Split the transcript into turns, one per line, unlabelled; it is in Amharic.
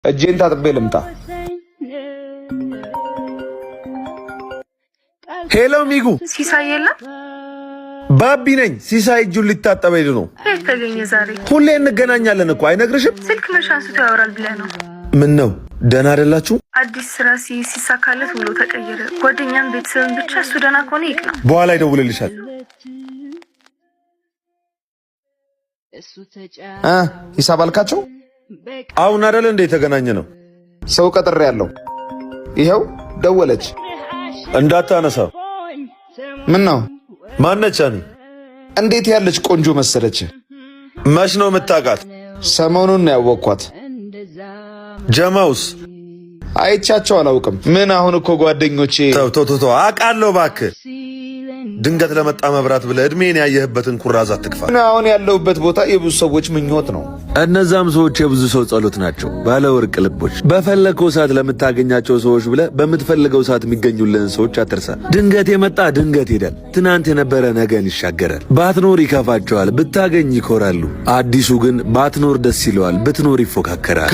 እጄን ታጥቤ ልምጣ። ሄሎ ሚጉ፣
ሲሳይ የለም?
ባቢ ነኝ። ሲሳይ እጁን ሊታጠብ ሄዶ ነው።
የት ተገኘ ዛሬ?
ሁሌ እንገናኛለን እኮ አይነግርሽም?
ስልክ መች አንስቶ ያወራል ብለህ ነው?
ምን ነው ደህና አይደላችሁ?
አዲስ ስራ ሲሳካለት ብሎ ተቀየረ። ጓደኛም ቤተሰብን ብቻ እሱ ደህና ከሆነ ይቅ ነው።
በኋላ ይደውልልሻል። ሂሳብ አልካቸው? አሁን አይደል እንደ የተገናኘ ነው። ሰው ቀጥሬ ያለው ይኸው ደወለች። እንዳታነሳ። ምን ነው? ማነች? አኒ እንዴት ያለች ቆንጆ መሰለች። መች ነው የምታውቃት? ሰሞኑን ነው ያወቅኳት። ጀማውስ አይቻቸው አላውቅም። ምን አሁን እኮ ጓደኞቼ ተው አውቃለሁ እባክህ። ድንገት ለመጣ መብራት ብለህ እድሜን ያየህበትን ኩራዝ አትክፋ። አሁን ያለሁበት ቦታ የብዙ ሰዎች ምኞት ነው። እነዛም ሰዎች የብዙ ሰው ጸሎት ናቸው። ባለ ወርቅ ልቦች። በፈለግከው ሰዓት ለምታገኛቸው ሰዎች ብለህ በምትፈልገው ሰዓት የሚገኙልህን ሰዎች አትርሳ። ድንገት የመጣ ድንገት ሄዳል። ትናንት የነበረ ነገን ይሻገራል። ባትኖር ይከፋቸዋል፣ ብታገኝ ይኮራሉ። አዲሱ ግን ባትኖር ደስ ይለዋል፣ ብትኖር ይፎካከራል።